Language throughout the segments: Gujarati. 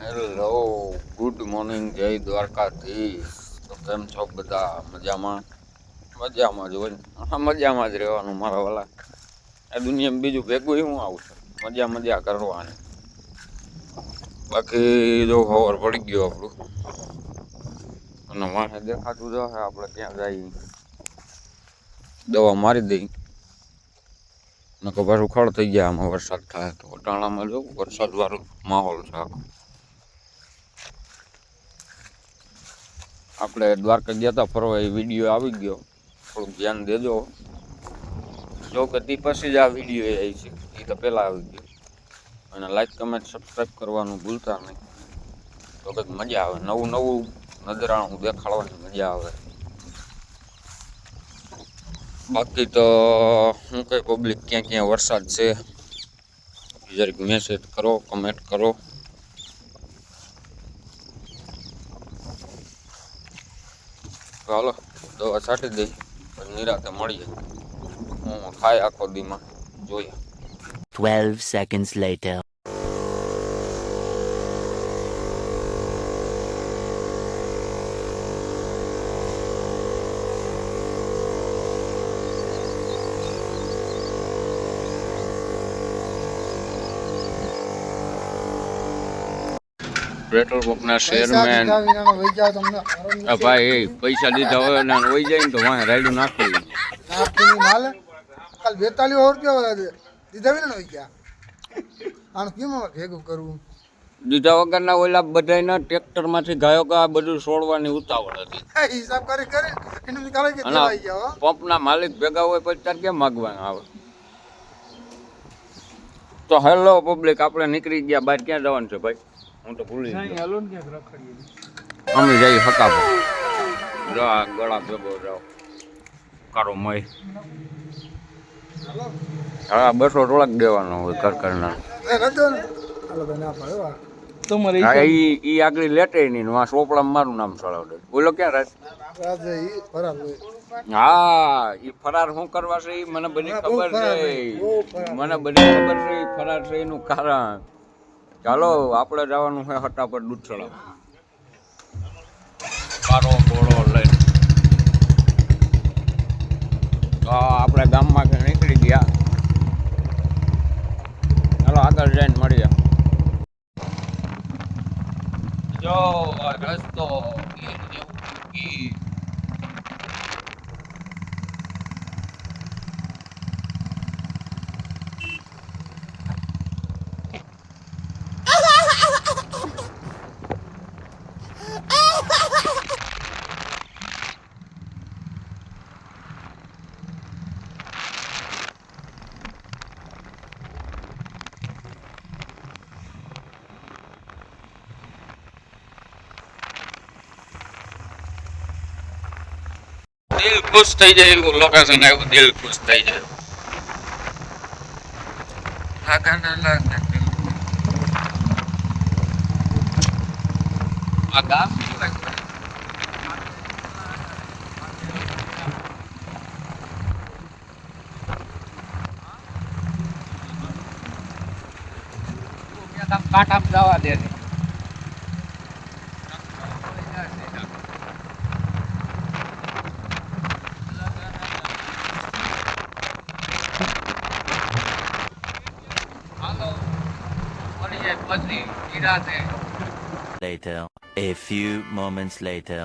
હેલો, ગુડ મોર્નિંગ, જય દ્વારકાધીશ. તો કેમ છો બધા? મજામાં? મજામાં જ હોય ને, મજામાં જ રહેવાનું મારા વાલા. આ દુનિયામાં બીજું ભેગું શું આવશે? મજા કરવાની. બાકી જો ખબર પડી ગયો આપણું, અને વાંહે દેખાતું જશે આપણે ક્યાં જઈએ. દવા મારી દઈ નકો પાછું ખડ થઈ ગયા. આમાં વરસાદ થાય તો ટાણામાં જો વરસાદ વાળો માહોલ છે. આપણે દ્વારકા ગયા હતા ફરવા, એ વિડીયો આવી ગયો, થોડુંક ધ્યાન દેજો. જો કે તે પછી જ આ વિડીયો આવી છે, એ તો પહેલાં આવી ગયો. અને લાઈક કમેન્ટ સબસ્ક્રાઈબ કરવાનું ભૂલતા નહીં. તો કંઈક મજા આવે, નવું નજરાણું દેખાડવાની મજા આવે. બાકી તો શું કંઈ પબ્લિક ક્યાં વરસાદ છે જરીક મેસેજ કરો, કમેન્ટ કરો. હાલો દવા છાંટી દઈ, નિરાતે મળીએ. હું થાય આખો દીમાં જોઈએ. 12 seconds later. પેટ્રોલ પંપના ચેરમેન ભાઈ પૈસા દીધા હોય ને વહી જાય ને તો વાંહે રાયડું નાખી કાલ 4200 રૂપિયા દીધા ને ગયા આનું કેમ ભેગું કરવું. દીધા વગરના ઓલા બધાના ટ્રેક્ટર માંથી ગાયો કા બધું છોડવાની ઉતાવળ હતી. હિસાબ કરી એનું નીકાળે કે દેવાઈ ગયા. પંપના માલિક ભેગા હોય પછી તાર કેમ માગવાના આવે. તો હેલો પબ્લિક, આપણે નીકળી ગયા બહાર. ક્યાં જવાનું છે ભાઈ? હું તો ભૂલી ગયો. અમે જઈ હકાબો જો આ ગળા ભેગો જાઓ કારો મય. હા 200 ટોળક દેવાનો હોય કરકરના. ઈ આગળ લેટે નહીં, આ ચોપડામાં મારું નામ ચડાવડે. બોલો ક્યાં રાજ? હા ઈ ફરાર શું કરવા છે ઈ મને બધી ખબર છે. મને બધી ખબર છે ઈ ફરાર છે એનું કારણ. ચાલો આપણે જવાનું છે હટ્ટા પર દૂધ ચડાવવા. કારો ઘોડો લઈને તો આપણે ગામમાં નીકળી ગયા. ચાલો આગળ જઈને મળીએ. જો રસ્તો દિલ ખુશ થઈ જાય એવું લોકેશન આવ્યું. દિલ ખુશ થઈ જાય. આ ગામ કાંઠા જવા દે. Later. A few moments later.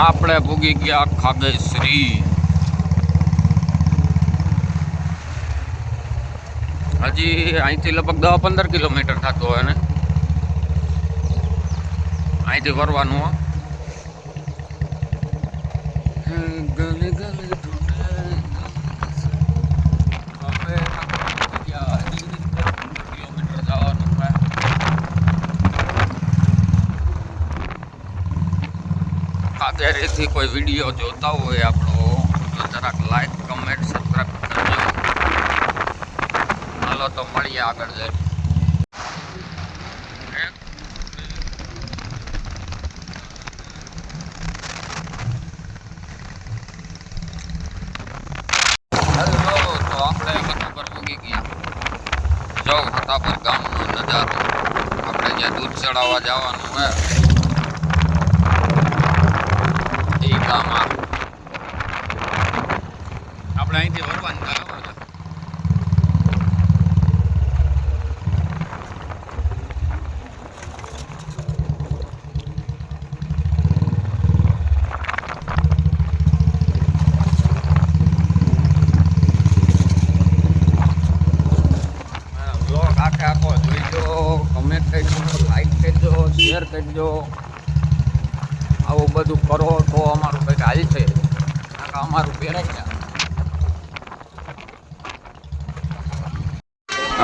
આપણે ભૂગી ગયા ખાગેશ્રી. હજી અહીંથી લગભગ 10-15 કિલોમીટર થતું હોય ને અહીંથી ફરવાનું. કાગેરીથી કોઈ વિડીયો જોતા હોય આપણો તો જરાક લાઈક કમેન્ટ સબસ્ક્રાઈબ કરજો. હાલો તો મળીએ આગળ જઈને. હેલો, તો આપણે હતાપર પૂગી ગયા. જો હતાપર ગામનું નજારો. આપણે જ્યાં દૂધ ચડાવવા જવાનું હોય એ ગામ આ. આપણે અહીંથી વરવાનું બરાબર છે. આખો જોઈજો, કમેન્ટ કરજો, લાઈક કરજો, શેર કરજો. આવું બધું કરો તો અમારું કંઈક હાલ છે. અમારું પહેરાય છે.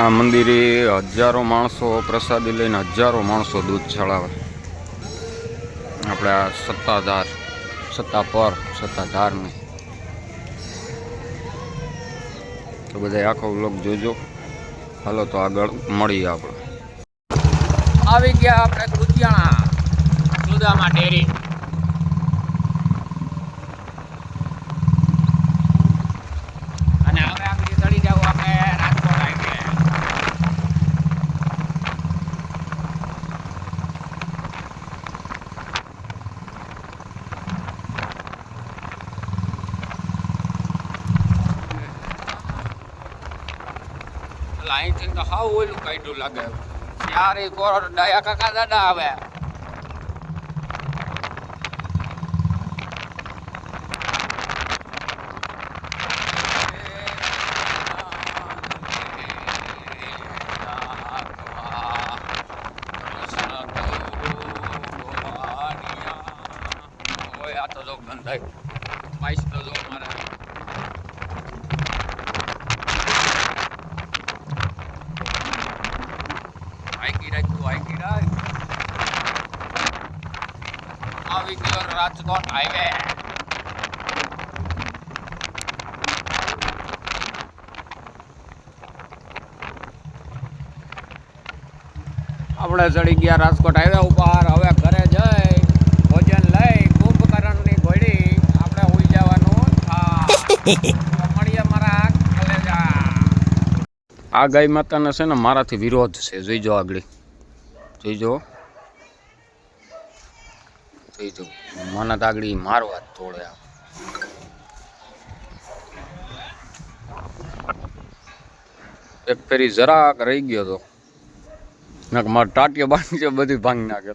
આ મંદિરે હજારો માણસો પ્રસાદી લઈને હજારો માણસો દૂધ ચડાવે. આપણે આ સત્તાધારની તો બધા આખો વ્લોગ જોજો. હાલો તો આગળ મળીએ આપણે. આવી ગયા આપણે કુતિયાણા સુદામા ડેરી. અને હવે આગળ ચડી જાવ આપણે રાજકોટ હાઈવે. અહીંથી તો હાવ ઓલું કાઢ્યું લાગે. ત્યારે કોર ડાયા કાકા દાદા આવે. આ તો જો ગંધાય પાઈસ તો જો મારા. આવી ગયો રાજકોટ હાઈવે. આપણે ચડી ગયા રાજકોટ હાઈવે ઉપર. હવે ઘરે જઈ ભોજન લઈ કુંભકર્ણની ઘોડી આપણે ઉઈ જવાનું. મળીએ મારા કલેજા. આ ગાય માતાને છે ને મારાથી વિરોધ છે. જોઈજો આગળ જોઈજો જોઈજો. મને તો આગળ મારવા જ તોડે. એક ફેરી જરાક રહી ગયો તો મારે ટાટીઓ બાંધી બધી ભાંગી નાખે.